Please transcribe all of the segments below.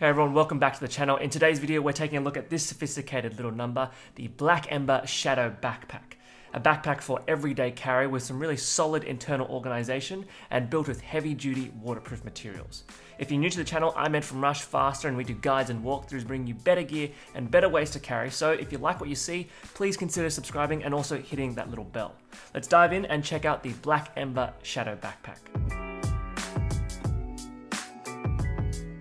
Hey everyone, welcome back to the channel. In today's video, we're taking a look at this sophisticated little number, the Black Ember Shadow Backpack. A backpack for everyday carry with some really solid internal organization and built with heavy-duty waterproof materials. If you're new to the channel, I'm Ed from Rushfaster and we do guides and walkthroughs bringing you better gear and better ways to carry. So if you like what you see, please consider subscribing and also hitting that little bell. Let's dive in and check out the Black Ember Shadow Backpack.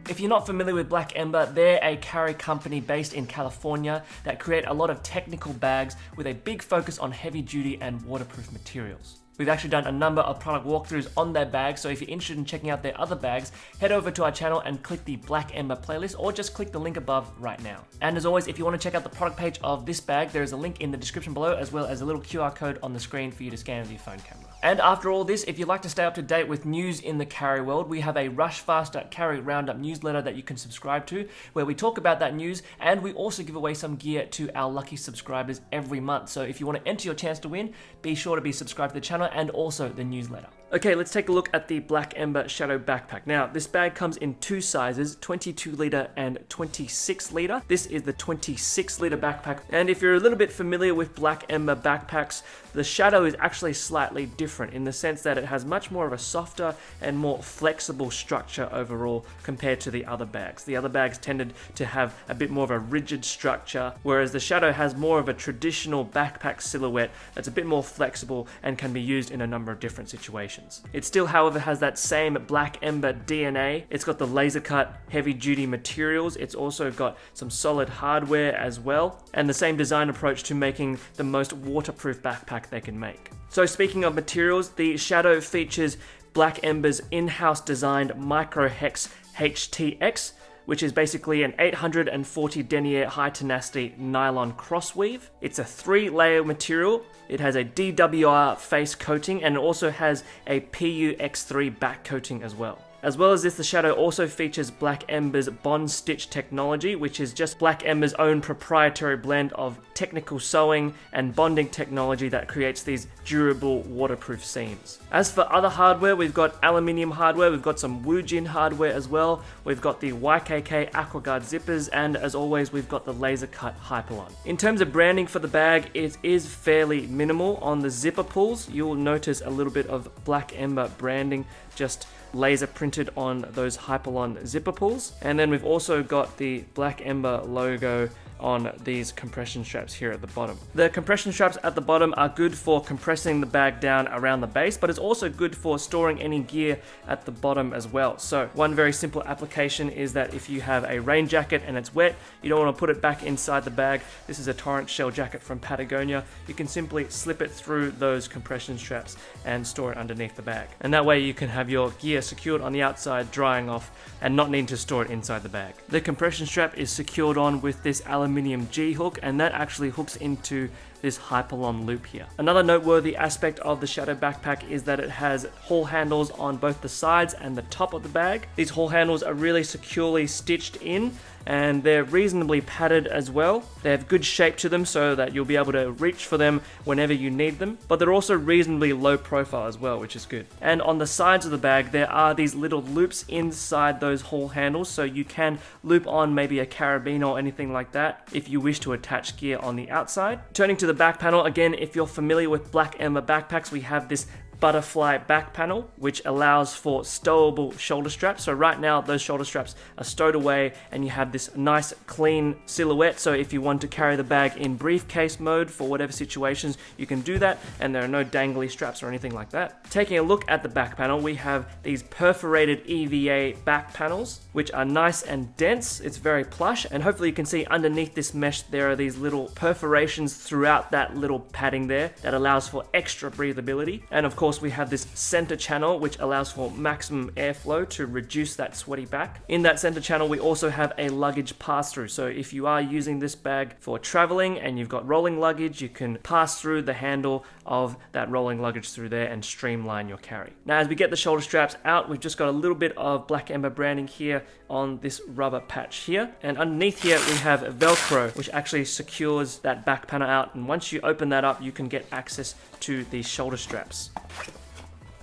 If you're not familiar with Black Ember, they're a carry company based in California that create a lot of technical bags with a big focus on heavy duty and waterproof materials. We've actually done a number of product walkthroughs on their bags, so if you're interested in checking out their other bags, head over to our channel and click the Black Ember playlist or just click the link above right now. And as always, if you want to check out the product page of this bag, there is a link in the description below as well as a little QR code on the screen for you to scan with your phone camera. And after all this, if you'd like to stay up to date with news in the carry world, we have a Rushfaster Carry Roundup newsletter that you can subscribe to, where we talk about that news, and we also give away some gear to our lucky subscribers every month. So if you want to enter your chance to win, be sure to be subscribed to the channel and also the newsletter. Okay, let's take a look at the Black Ember Shadow Backpack. Now, this bag comes in two sizes, 22 litre and 26 litre. This is the 26 litre backpack. And if you're a little bit familiar with Black Ember backpacks, the Shadow is actually slightly different in the sense that it has much more of a softer and more flexible structure overall compared to the other bags. The other bags tended to have a bit more of a rigid structure, whereas the Shadow has more of a traditional backpack silhouette that's a bit more flexible and can be used in a number of different situations. It still, however, has that same Black Ember DNA. It's got the laser cut, heavy duty materials. It's also got some solid hardware as well, and the same design approach to making the most waterproof backpack they can make. So speaking of materials, the Shadow features Black Ember's in-house designed micro-hex HTX, which is basically an 840 denier high tenacity nylon crossweave. It's a 3-layer material. It has a DWR face coating and it also has a PU-X3 back coating as well. As well as this, the Shadow also features Black Ember's Bond Stitch technology, which is just Black Ember's own proprietary blend of technical sewing and bonding technology that creates these durable waterproof seams. As for other hardware, we've got aluminium hardware, we've got some Woojin hardware as well, we've got the YKK AquaGuard zippers, and as always, we've got the laser cut Hyperlon. In terms of branding for the bag, it is fairly minimal. On the zipper pulls, you'll notice a little bit of Black Ember branding, just laser printed on those Hyperlon zipper pulls. And then we've also got the Black Ember logo on these compression straps here at the bottom. The compression straps at the bottom are good for compressing the bag down around the base, but it's also good for storing any gear at the bottom as well. So one very simple application is that if you have a rain jacket and it's wet, you don't want to put it back inside the bag. This is a torrent shell jacket from Patagonia. You can simply slip it through those compression straps and store it underneath the bag. And that way you can have your gear secured on the outside, drying off, and not needing to store it inside the bag. The compression strap is secured on with this aluminium G-hook, and that actually hooks into this Hyperlon loop here. Another noteworthy aspect of the Shadow backpack is that it has haul handles on both the sides and the top of the bag. These haul handles are really securely stitched in and they're reasonably padded as well. They have good shape to them so that you'll be able to reach for them whenever you need them, but they're also reasonably low profile as well, which is good. And on the sides of the bag, there are these little loops inside those haul handles, so you can loop on maybe a carabiner or anything like that if you wish to attach gear on the outside. Turning to the back panel, again, if you're familiar with Black Ember backpacks, we have this butterfly back panel, which allows for stowable shoulder straps. So right now those shoulder straps are stowed away and you have this nice clean silhouette. So if you want to carry the bag in briefcase mode for whatever situations, you can do that, and there are no dangly straps or anything like that. Taking a look at the back panel, we have these perforated EVA back panels, which are nice and dense. It's very plush, and hopefully you can see underneath this mesh there are these little perforations throughout that little padding there that allows for extra breathability. And of course we have this center channel which allows for maximum airflow to reduce that sweaty back. In that center channel we also have a luggage pass-through, so if you are using this bag for traveling and you've got rolling luggage, you can pass through the handle of that rolling luggage through there and streamline your carry. Now as we get the shoulder straps out, we've just got a little bit of Black Ember branding here on this rubber patch here, and underneath here we have Velcro which actually secures that back panel out, and once you open that up you can get access to these shoulder straps.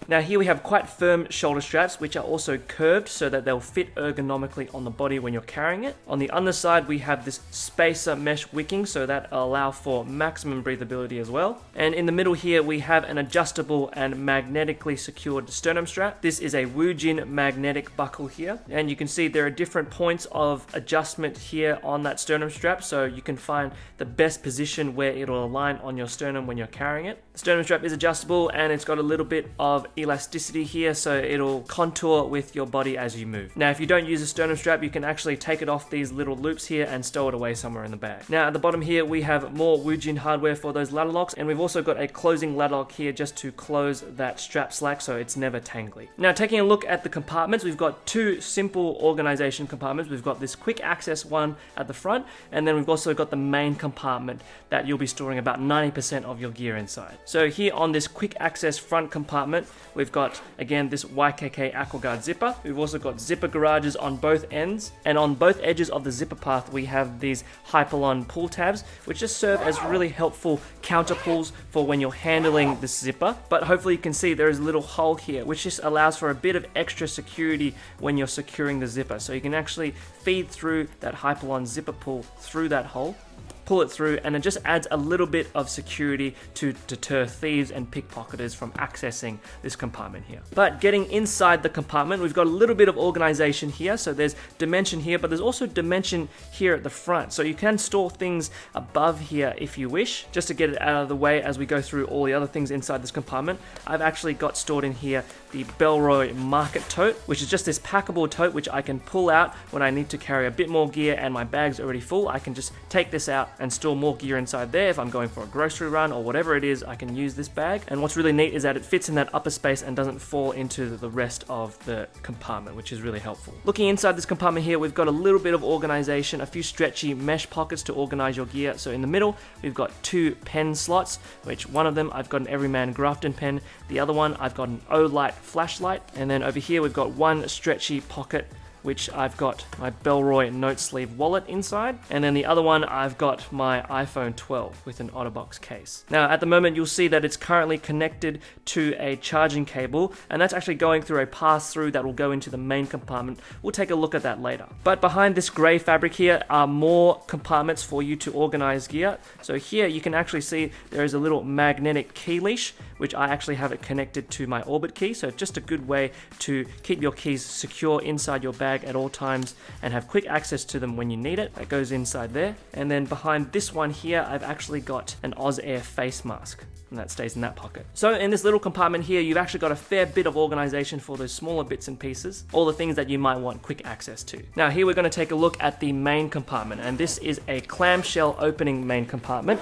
Now here we have quite firm shoulder straps, which are also curved so that they'll fit ergonomically on the body when you're carrying it. On the underside, we have this spacer mesh wicking, so that allow for maximum breathability as well. And in the middle here, we have an adjustable and magnetically secured sternum strap. This is a Woojin magnetic buckle here, and you can see there are different points of adjustment here on that sternum strap, so you can find the best position where it'll align on your sternum when you're carrying it. The sternum strap is adjustable, and it's got a little bit of elasticity here, so it'll contour with your body as you move. Now, if you don't use a sternum strap, you can actually take it off these little loops here and stow it away somewhere in the bag. Now, at the bottom here, we have more Woojin hardware for those ladder locks, and we've also got a closing ladder lock here just to close that strap slack so it's never tangly. Now, taking a look at the compartments, we've got two simple organization compartments. We've got this quick access one at the front, and then we've also got the main compartment that you'll be storing about 90% of your gear inside. So here on this quick access front compartment, we've got, again, this YKK AquaGuard zipper. We've also got zipper garages on both ends, and on both edges of the zipper path, we have these Hyperlon pull tabs, which just serve as really helpful counter pulls for when you're handling this zipper. But hopefully you can see there is a little hole here, which just allows for a bit of extra security when you're securing the zipper. So you can actually feed through that Hyperlon zipper pull through that hole, pull it through, and it just adds a little bit of security to deter thieves and pickpocketers from accessing this compartment here. But getting inside the compartment, we've got a little bit of organization here. So there's dimension here, but there's also dimension here at the front. So you can store things above here if you wish. Just to get it out of the way as we go through all the other things inside this compartment, I've actually got stored in here the Bellroy Market Tote, which is just this packable tote which I can pull out when I need to carry a bit more gear and my bag's already full. I can just take this out and store more gear inside there. If I'm going for a grocery run or whatever it is, I can use this bag. And what's really neat is that it fits in that upper space and doesn't fall into the rest of the compartment, which is really helpful. Looking inside this compartment here, we've got a little bit of organization, a few stretchy mesh pockets to organize your gear. So in the middle, we've got two pen slots, which one of them I've got an Everyman Grafton pen, the other one I've got an Olight flashlight, and then over here we've got one stretchy pocket which I've got my Bellroy note sleeve wallet inside, and then the other one I've got my iPhone 12 with an OtterBox case. Now at the moment you'll see that it's currently connected to a charging cable, and that's actually going through a pass-through that will go into the main compartment. We'll take a look at that later. But behind this grey fabric here are more compartments for you to organize gear. So here you can actually see there is a little magnetic key leash, which I actually have it connected to my Orbit key, so it's just a good way to keep your keys secure inside your bag at all times and have quick access to them when you need it. That goes inside there. And then behind this one here, I've actually got an OzAir face mask, and that stays in that pocket. So in this little compartment here, you've actually got a fair bit of organization for those smaller bits and pieces, all the things that you might want quick access to. Now here we're going to take a look at the main compartment, and this is a clamshell opening main compartment,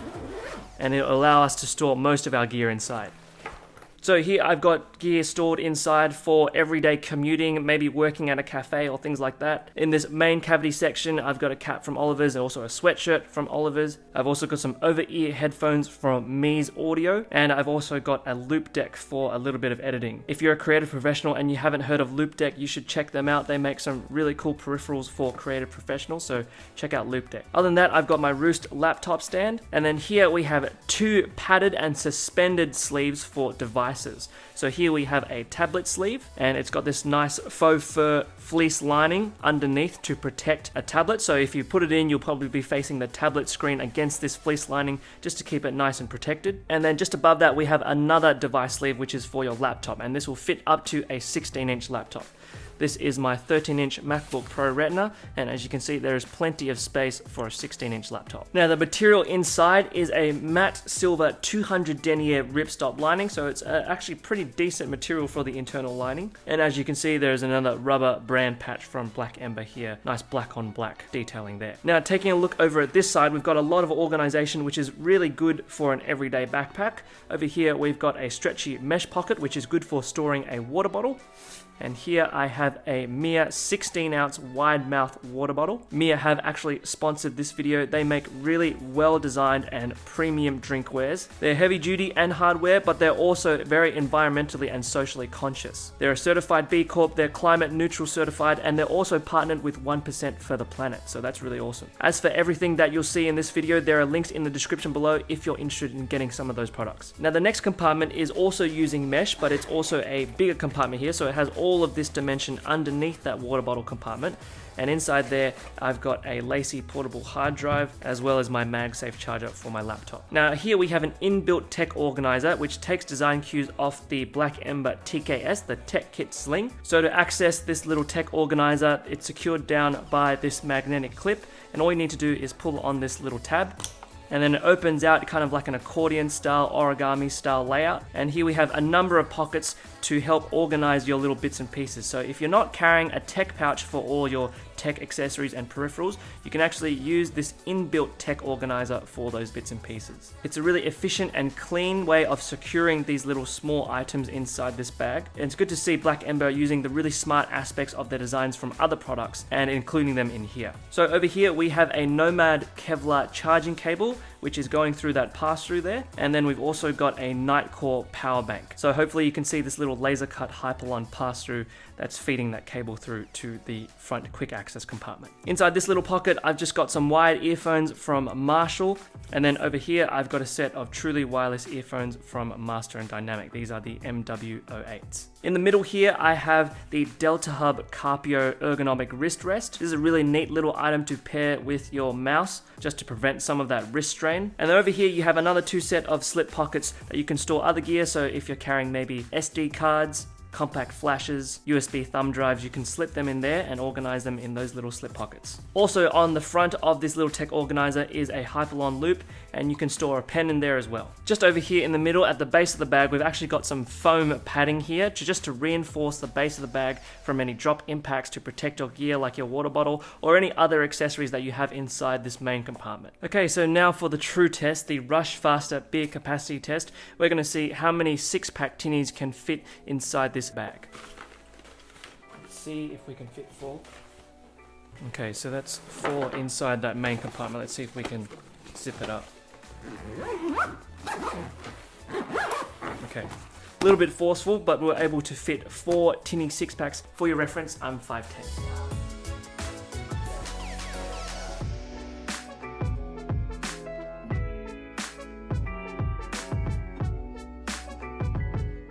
and it'll allow us to store most of our gear inside. So here I've got gear stored inside for everyday commuting, maybe working at a cafe or things like that. In this main cavity section, I've got a cap from Oliver's and also a sweatshirt from Oliver's. I've also got some over-ear headphones from MiiR's Audio, and I've also got a loop deck for a little bit of editing. If you're a creative professional and you haven't heard of Loop Deck, you should check them out. They make some really cool peripherals for creative professionals, so check out Loop Deck. Other than that, I've got my Roost laptop stand, and then here we have two padded and suspended sleeves for devices. So here we have a tablet sleeve, and it's got this nice faux fur fleece lining underneath to protect a tablet. So if you put it in, you'll probably be facing the tablet screen against this fleece lining just to keep it nice and protected. And then just above that, we have another device sleeve, which is for your laptop, and this will fit up to a 16-inch laptop. This is my 13-inch MacBook Pro Retina, and as you can see, there is plenty of space for a 16-inch laptop. Now, the material inside is a matte silver 200 denier ripstop lining, so it's actually pretty decent material for the internal lining. And as you can see, there's another rubber brand patch from Black Ember here. Nice black on black detailing there. Now, taking a look over at this side, we've got a lot of organization, which is really good for an everyday backpack. Over here, we've got a stretchy mesh pocket, which is good for storing a water bottle. And here I have a MiiR 16-ounce wide mouth water bottle. MiiR have actually sponsored this video. They make really well-designed and premium drinkwares. They're heavy duty and hardware, but they're also very environmentally and socially conscious. They're a certified B Corp, they're climate neutral certified, and they're also partnered with 1% for the planet. So that's really awesome. As for everything that you'll see in this video, there are links in the description below if you're interested in getting some of those products. Now the next compartment is also using mesh, but it's also a bigger compartment here. So it has all of this dimension underneath that water bottle compartment, and inside there I've got a lacy portable hard drive as well as my MagSafe charger for my laptop. Now here we have an inbuilt tech organizer which takes design cues off the Black Ember TKS, the Tech Kit Sling. So to access this little tech organizer, it's secured down by this magnetic clip, and all you need to do is pull on this little tab, and then it opens out kind of like an accordion style, origami style layout. And here we have a number of pockets to help organize your little bits and pieces. So if you're not carrying a tech pouch for all your tech accessories and peripherals, you can actually use this inbuilt tech organizer for those bits and pieces. It's a really efficient and clean way of securing these little small items inside this bag. And it's good to see Black Ember using the really smart aspects of their designs from other products and including them in here. So over here we have a Nomad Kevlar charging cable, which is going through that pass-through there. And then we've also got a Nightcore power bank. So hopefully you can see this little laser cut Hyperlon pass-through that's feeding that cable through to the front quick access compartment. Inside this little pocket, I've just got some wired earphones from Marshall. And then over here, I've got a set of truly wireless earphones from Master and Dynamic. These are the MW08s. In the middle here, I have the Delta Hub Carpio ergonomic wrist rest. This is a really neat little item to pair with your mouse, just to prevent some of that wrist strain. And then over here, you have another two set of slip pockets that you can store other gear. So if you're carrying maybe SD cards, compact flashes, USB thumb drives, you can slip them in there and organize them in those little slip pockets. Also on the front of this little tech organizer is a Hyperlon loop, and you can store a pen in there as well. Just over here in the middle at the base of the bag, we've actually got some foam padding here to reinforce the base of the bag from any drop impacts, to protect your gear like your water bottle or any other accessories that you have inside this main compartment. Okay, so now for the true test, the Rushfaster beer capacity test. We're going to see how many 6-pack tinnies can fit inside this bag. Let's see if we can fit 4. Okay, so that's 4 inside that main compartment. Let's see if we can zip it up. Okay, a little bit forceful, but we're able to fit 4 tinny 6-packs. For your reference, I'm 5'10".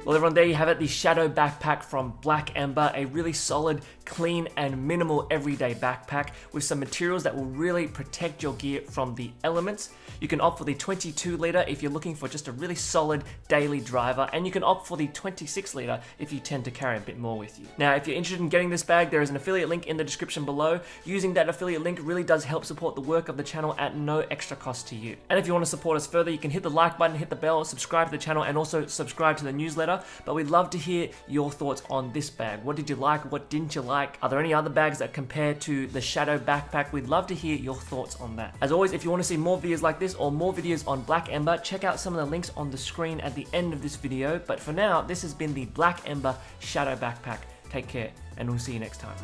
Well everyone, there you have it, the Shadow Backpack from Black Ember, a really solid, clean and minimal everyday backpack with some materials that will really protect your gear from the elements. You can opt for the 22 litre if you're looking for just a really solid daily driver, and you can opt for the 26 litre if you tend to carry a bit more with you. Now if you're interested in getting this bag, there is an affiliate link in the description below. Using that affiliate link really does help support the work of the channel at no extra cost to you. And if you want to support us further, you can hit the like button, hit the bell, subscribe to the channel, and also subscribe to the newsletter. But we'd love to hear your thoughts on this bag. What did you like? What didn't you like? Are there any other bags that compare to the Shadow Backpack? We'd love to hear your thoughts on that. As always, if you want to see more videos like this or more videos on Black Ember, check out some of the links on the screen at the end of this video. But for now, this has been the Black Ember Shadow Backpack. Take care, and we'll see you next time.